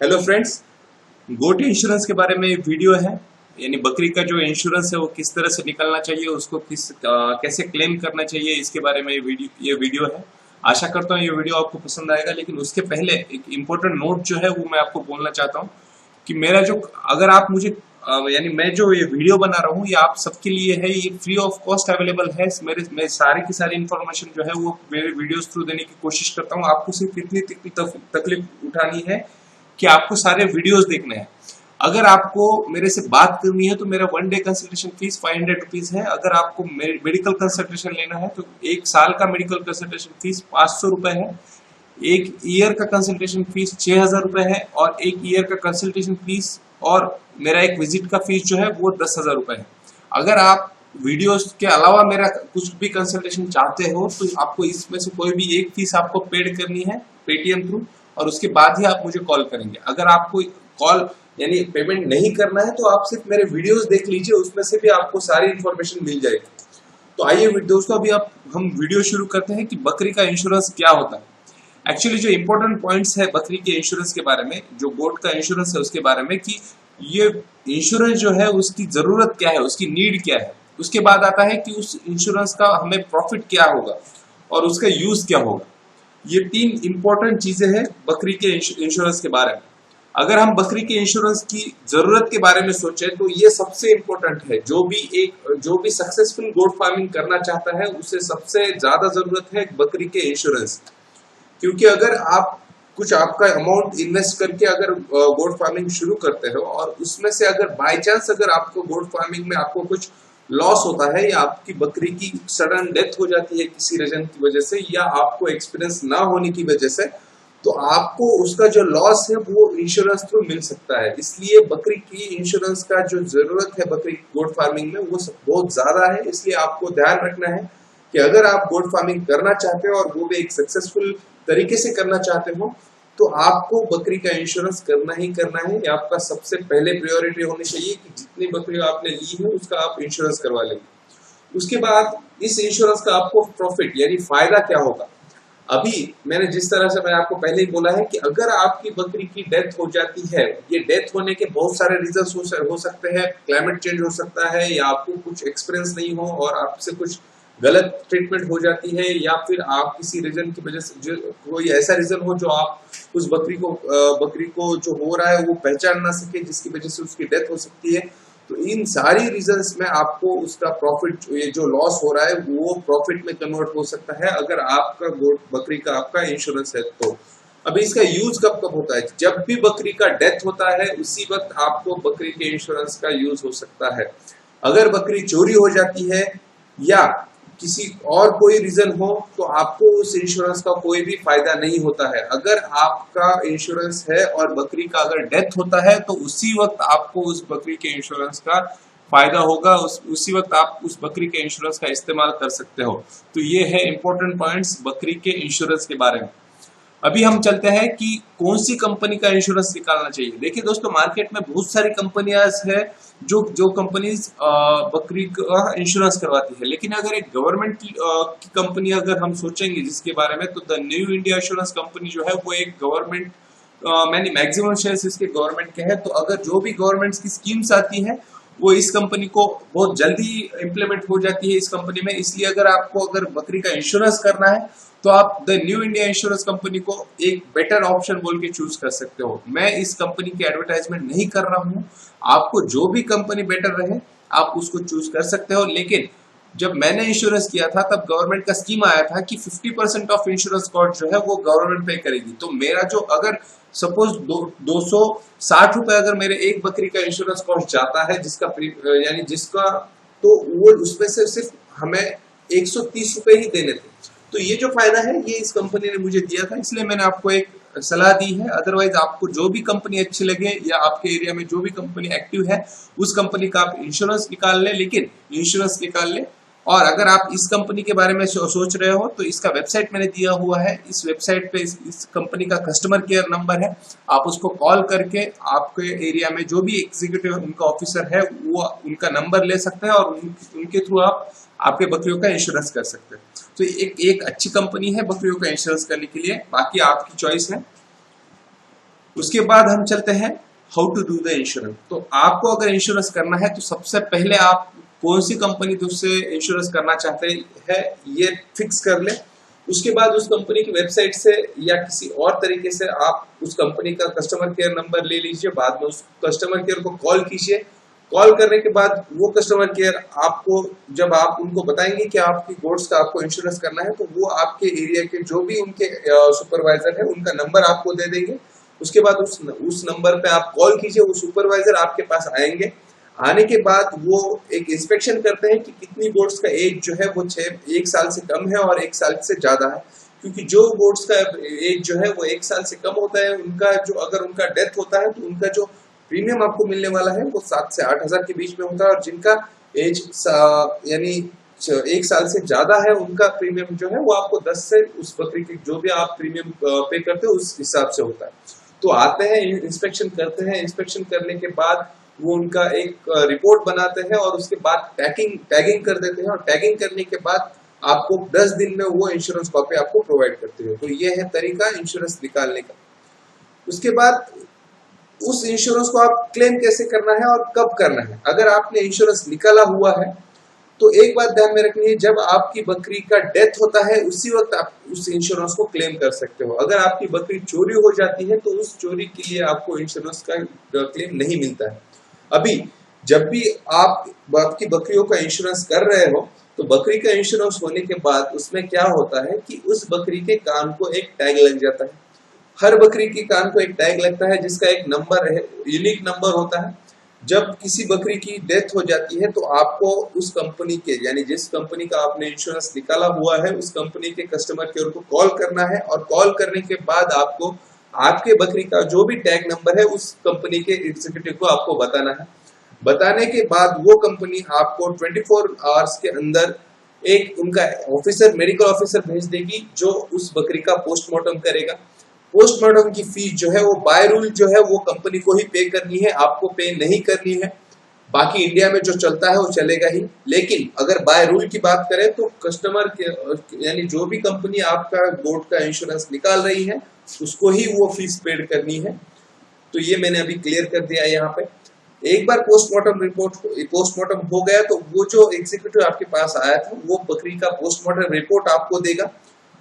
Hello friends, गोट insurance के बारे में वीडियो है। यानी बकरी का जो इंश्योरेंस है वो किस तरह से निकलना चाहिए, उसको कैसे क्लेम करना चाहिए, इसके बारे में ये वीडियो है। आशा करता हूँ ये वीडियो आपको पसंद आएगा, लेकिन उसके पहले एक इम्पोर्टेंट नोट जो है वो मैं आपको बोलना चाहता हूँ कि मेरा जो अगर आप मुझे यानी मैं जो ये वीडियो बना रहा हूँ ये आप सबके लिए है, ये फ्री ऑफ कॉस्ट अवेलेबल है। मैं सारी की सारी इन्फॉर्मेशन जो है वो मेरे वीडियोस थ्रू देने की कोशिश करता हूँ। आपको सिर्फ इतनी तकलीफ उठानी है कि आपको सारे वीडियोस देखने हैं। अगर आपको मेरे से बात करनी है तो मेरा 1 डे कंसल्टेशन फीस 500 रुपीज है। अगर आपको मेडिकल कंसल्टेशन लेना है तो 1 साल का मेडिकल कंसल्टेशन फीस 500 रुपए है। 1 ईयर का कंसल्टेशन फीस 6000 रुपए है और 1 ईयर का कंसल्टेशन फीस और मेरा एक विजिट का फीस जो है वो 10,000 रुपए है। अगर आप वीडियोस के अलावा मेरा कुछ भी कंसल्टेशन चाहते हो तो आपको इसमें से कोई भी एक फीस आपको पेड करनी है पेटीएम थ्रू, और उसके बाद ही आप मुझे कॉल करेंगे। अगर आपको कॉल यानी पेमेंट नहीं करना है तो आप सिर्फ मेरे वीडियोस देख लीजिए, उसमें से भी आपको सारी इंफॉर्मेशन मिल जाएगी। तो आइए दोस्तों, अभी हम वीडियो शुरू करते हैं कि बकरी का इंश्योरेंस क्या होता है। एक्चुअली जो इंपॉर्टेंट पॉइंट्स है बकरी के इंश्योरेंस के बारे में, जो गोट का इंश्योरेंस है उसके बारे में, कि ये इंश्योरेंस जो है उसकी जरूरत क्या है, उसकी नीड क्या है। उसके बाद आता है कि उस इंश्योरेंस का हमें प्रॉफिट क्या होगा और उसका यूज क्या होगा। ये 3 इंपॉर्टेंट चीजें हैं बकरी के इंश्योरेंस के बारे में। अगर हम बकरी के इंश्योरेंस की जरूरत के बारे में सोचें तो ये सबसे इंपॉर्टेंट है। जो भी सक्सेसफुल गोट फार्मिंग करना चाहता है उसे सबसे ज्यादा जरूरत है बकरी के इंश्योरेंस। क्योंकि अगर आप कुछ आपका अमाउंट इन्वेस्ट करके अगर गोट फार्मिंग शुरू करते हो और उसमें से अगर बाय चांस अगर आपको गोट फार्मिंग में आपको कुछ लॉस होता है या आपकी बकरी की सडन डेथ हो जाती है किसी रीजन की वजह से, या आपको एक्सपीरियंस ना होने की वजह से, तो आपको उसका जो लॉस है वो इंश्योरेंस थ्रू मिल सकता है। इसलिए बकरी की इंश्योरेंस का जो जरूरत है बकरी गोट फार्मिंग में वो बहुत ज्यादा है। इसलिए आपको ध्यान रखना है कि अगर आप गोट फार्मिंग करना चाहते हो और वो भी एक सक्सेसफुल तरीके से करना चाहते हो तो आपको बकरी का इंश्योरेंस करना ही करना है। ये आपका सबसे पहले प्रायोरिटी होनी चाहिए कि जितनी बकरी आपने ली है उसका आप इंश्योरेंस करवा लेंगे। उसके बाद इस इंश्योरेंस का आपको प्रॉफिट यानी फायदा क्या होगा। अभी मैंने जिस तरह से मैं आपको पहले ही बोला है कि अगर आपकी बकरी की डेथ हो जाती है, ये डेथ होने के बहुत सारे रीजंस हो सकते हैं। क्लाइमेट चेंज हो सकता है, या आपको कुछ एक्सपीरियंस नहीं हो और आपसे कुछ गलत ट्रीटमेंट हो जाती है, या फिर आप किसी रीजन की वजह से कोई ऐसा रीजन हो जो आप उस बकरी को जो हो रहा है वो पहचान ना सके, जिसकी वजह से उसकी डेथ हो सकती है। तो इन सारी रीजंस में आपको उसका प्रॉफिट, ये जो लॉस हो रहा है वो प्रॉफिट में कन्वर्ट हो सकता है अगर आपका बकरी का आपका इंश्योरेंस है तो। अभी इसका यूज कब कब होता है, जब भी बकरी का डेथ होता है उसी वक्त आपको बकरी के इंश्योरेंस का यूज हो सकता है। अगर बकरी चोरी हो जाती है या किसी और कोई रीजन हो तो आपको उस इंश्योरेंस का कोई भी फायदा नहीं होता है। अगर आपका इंश्योरेंस है और बकरी का अगर डेथ होता है तो उसी वक्त आपको उस बकरी के इंश्योरेंस का फायदा होगा, उसी वक्त आप उस बकरी के इंश्योरेंस का इस्तेमाल कर सकते हो। तो ये है इंपॉर्टेंट पॉइंट्स बकरी के इंश्योरेंस के बारे में। अभी हम चलते हैं कि कौन सी कंपनी का इंश्योरेंस निकालना चाहिए। देखिए दोस्तों, मार्केट में बहुत सारी कंपनियां है जो कंपनीज बकरी का इंश्योरेंस करवाती है, लेकिन अगर एक गवर्नमेंट की कंपनी अगर हम सोचेंगे जिसके बारे में, तो the new India insurance company जो है वो एक गवर्नमेंट मैंने मैक्सिमम शेयर्स इसके गवर्नमेंट के हैं। तो अगर जो भी गवर्नमेंट की स्कीम्स आती है वो इस कंपनी को बहुत जल्दी इंप्लीमेंट हो जाती है इस कंपनी में। इसलिए अगर बकरी का इंश्योरेंस करना है तो आप the new India insurance company को एक बेटर ऑप्शन बोल के चूज कर सकते हो। मैं इस कंपनी की एडवर्टाइजमेंट नहीं कर रहा हूं, आपको जो भी कंपनी बेटर रहे आप उसको चूज कर सकते हो। लेकिन जब मैंने इंश्योरेंस किया था तब गवर्नमेंट का स्कीम आया था कि 50% ऑफ इंश्योरेंस कॉस्ट जो है वो गवर्नमेंट पे करेगी। तो मेरा जो अगर सपोज 260 रुपए अगर मेरे एक बकरी का इंश्योरेंस कॉस्ट जाता है जिसका तो वो उसमें से सिर्फ हमें 130 रुपए ही देने थे। तो ये जो फायदा है ये इस कंपनी ने मुझे दिया था, इसलिए मैंने आपको एक सलाह दी है। अदरवाइज आपको जो भी कंपनी अच्छी लगे या आपके एरिया में जो भी कंपनी एक्टिव है उस कंपनी का आप इंश्योरेंस निकाल ले, लेकिन इंश्योरेंस निकाल ले। और अगर आप इस कंपनी के बारे में सोच रहे हो तो इसका वेबसाइट मैंने दिया हुआ है। इस वेबसाइट पे इस कंपनी का कस्टमर केयर नंबर है, आप उसको कॉल करके आपके एरिया में जो भी एग्जीक्यूटिव उनका ऑफिसर है वो उनका नंबर ले सकते हैं और उनके थ्रू आप आपके बकरियों का इंश्योरेंस कर सकते हैं। तो एक अच्छी कंपनी है बकरियों का इंश्योरेंस करने के लिए, बाकी आपकी चॉइस है। उसके बाद हम चलते हैं how to do the insurance. तो आपको अगर इंश्योरेंस करना है तो सबसे पहले आप कौन सी कंपनी से इंश्योरेंस करना चाहते हैं ये फिक्स कर ले। उसके बाद उस कंपनी की वेबसाइट से या किसी और तरीके से आप उस कंपनी का कस्टमर केयर नंबर ले लीजिए, बाद में उस कस्टमर केयर को कॉल कीजिए। कॉल करने के बाद वो कस्टमर केयर आपको, जब आप उनको बताएंगे कि आपकी गोड्स का आपको इंश्योरेंस करना है, तो वो आपके एरिया के जो भी उनके सुपरवाइजर है उनका नंबर आपको दे देंगे। उसके बाद उस नंबर पे आप कॉल कीजिए, वो सुपरवाइजर आपके पास आएंगे। आने के बाद वो एक इंस्पेक्शन करते हैं कि कितनी गोड्स का एज जो है वो 1 साल से कम है और 1 साल से ज्यादा है। क्योंकि जो गोड्स का एज जो है वो 1 साल से कम होता है, उनका जो अगर उनका डेथ होता है तो उनका जो प्रीमियम आपको मिलने वाला है वो 7 से 8 हजार के बीच में होता है, और जिनका एज यानी 1 साल से ज्यादा है उनका प्रीमियम जो है वो आपको 10 से उस बकरी की जो भी आप प्रीमियम पे करते हो उस हिसाब से होता है। तो आते हैं, इंस्पेक्शन करते हैं, इंस्पेक्शन करने के बाद वो उनका एक रिपोर्ट बनाते हैं और उसके बाद टैगिंग कर देते हैं, और टैगिंग करने के बाद आपको 10 दिन में वो इंश्योरेंस कॉपी आपको प्रोवाइड करते हैं। तो ये है तरीका इंश्योरेंस निकालने का। उसके बाद उस इंश्योरेंस को आप क्लेम कैसे करना है और कब करना है। अगर आपने इंश्योरेंस निकाला हुआ है तो एक बात ध्यान में रखनी है, जब आपकी बकरी का डेथ होता है उसी वक्त आप उस इंश्योरेंस को क्लेम कर सकते हो। अगर आपकी बकरी चोरी हो जाती है तो उस चोरी के लिए आपको इंश्योरेंस का क्लेम नहीं मिलता है। अभी जब भी आप आपकी बकरियों का इंश्योरेंस कर रहे हो तो बकरी का इंश्योरेंस होने के बाद उसमें क्या होता है कि उस बकरी के कान को एक टैग लग जाता है। हर बकरी के कान को एक टैग लगता है जिसका एक नंबर है, यूनिक नंबर होता है। जब किसी बकरी की डेथ हो जाती है तो आपको उस कंपनी के, यानी जिस कंपनी का आपने इंश्योरेंस निकाला हुआ है, उस कंपनी के कस्टमर केयर को कॉल करना है, और कॉल करने के बाद आपको आपके बकरी का जो भी टैग नंबर है उस कंपनी के एग्जीक्यूटिव को आपको बताना है। बताने के बाद वो कंपनी आपको 24 आवर्स के अंदर एक उनका ऑफिसर, मेडिकल ऑफिसर भेज देगी जो उस बकरी का पोस्टमार्टम करेगा। पोस्टमार्टम की फीस जो है वो बाय रूल जो है वो कंपनी को ही पे करनी है, आपको पे नहीं करनी है। बाकी इंडिया में जो चलता है वो चलेगा ही, लेकिन अगर बाय रूल की बात करें तो कस्टमर के, यानी जो भी कंपनी आपका गोट का इंश्योरेंस निकाल रही है उसको ही वो फीस पेड करनी है। तो ये मैंने अभी क्लियर कर दिया है यहाँ पे। एक बार पोस्टमार्टम हो गया तो वो जो एग्जीक्यूटिव आपके पास आया था वो बकरी का पोस्टमार्टम रिपोर्ट आपको देगा।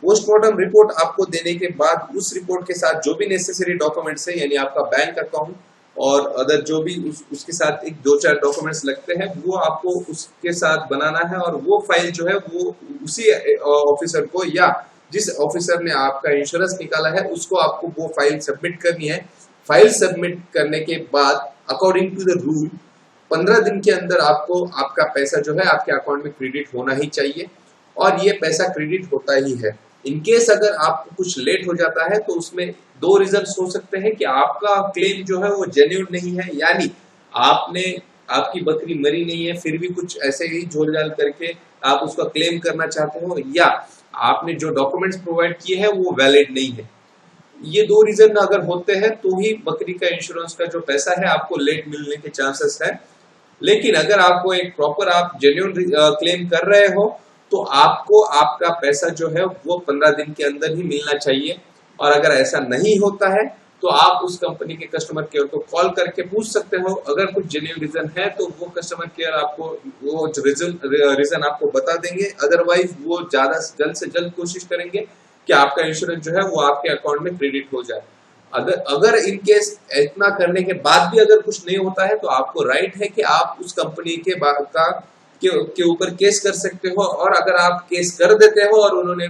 पोस्टमार्टम रिपोर्ट आपको देने के बाद उस रिपोर्ट के साथ जो भी नेसेसरी डॉक्यूमेंट्स है, यानी आपका बैंक अकाउंट और अदर जो भी उसके साथ एक 2-4 डॉक्यूमेंट्स लगते हैं, वो आपको उसके साथ बनाना है, और वो फाइल जो है वो उसी ऑफिसर को या जिस ऑफिसर ने आपका इंश्योरेंस निकाला है उसको आपको वो फाइल सबमिट करनी है। फाइल सबमिट करने के बाद अकॉर्डिंग टू द रूल 15 दिन के अंदर आपको आपका पैसा जो है आपके अकाउंट में क्रेडिट होना ही चाहिए, और ये पैसा क्रेडिट होता ही है। इनकेस अगर आपको कुछ लेट हो जाता है तो उसमें 2 रीजन हो सकते हैं कि आपका क्लेम जो है वो जेन्युइन नहीं है, यानी आपकी बकरी मरी नहीं है फिर भी कुछ ऐसे ही झोल झाल करके आप उसका क्लेम करना चाहते हो, या आपने जो डॉक्यूमेंट्स प्रोवाइड किए हैं वो वैलिड नहीं है। ये 2 रीजन अगर होते हैं तो ही बकरी का इंश्योरेंस का जो पैसा है आपको लेट मिलने के चांसेस है। लेकिन अगर आपको एक प्रॉपर आप जेन्युइन क्लेम कर रहे हो तो आपको आपका पैसा जो है वो 15 दिन के अंदर ही मिलना चाहिए। और अगर ऐसा नहीं होता है तो आप उस कंपनी के कस्टमर केयर को कॉल करके पूछ सकते हो। अगर कुछ जेन्युइन रीजन है तो वो कस्टमर केयर आपको वो रीजन आपको बता देंगे, अदरवाइज वो जल्द से जल्द कोशिश करेंगे कि आपका इंश्योरेंस जो है वो आपके अकाउंट में क्रेडिट हो जाए। अगर इन केस इतना करने के बाद भी अगर कुछ नहीं होता है तो आपको राइट है कि आप उस कंपनी के ऊपर केस कर सकते हो। और अगर आप केस कर देते हो और उन्होंने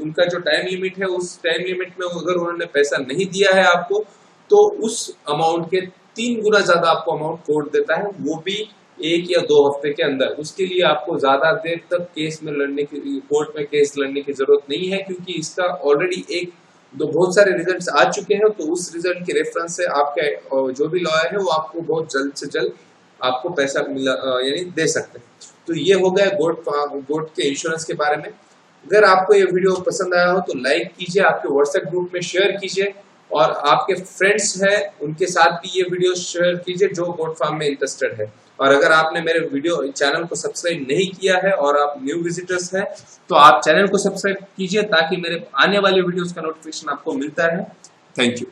उनका जो टाइम लिमिट है उस टाइम लिमिट में अगर उन्होंने पैसा नहीं दिया है आपको, तो उस अमाउंट के 3 गुना ज्यादा आपको अमाउंट कोर्ट देता है, वो भी 1 या 2 हफ्ते के अंदर। उसके लिए आपको ज्यादा देर तक कोर्ट में केस लड़ने की जरूरत नहीं है, क्योंकि इसका ऑलरेडी बहुत सारे रिजल्ट्स आ चुके हैं। तो उस रिजल्ट के रेफरेंस से आपके जो भी लॉयर है वो आपको बहुत जल्द से जल्द आपको पैसा यानी दे सकते हैं। तो ये हो गया गोट के इंश्योरेंस के बारे में। अगर आपको ये वीडियो पसंद आया हो तो लाइक कीजिए, आपके व्हाट्सएप ग्रुप में शेयर कीजिए, और आपके फ्रेंड्स हैं उनके साथ भी ये वीडियो शेयर कीजिए जो गोट फार्म में इंटरेस्टेड है। और अगर आपने मेरे चैनल को सब्सक्राइब नहीं किया है और आप न्यू विजिटर्स हैं तो आप चैनल को सब्सक्राइब कीजिए ताकि मेरे आने वाले वीडियोस का नोटिफिकेशन आपको मिलता रहे। Thank you.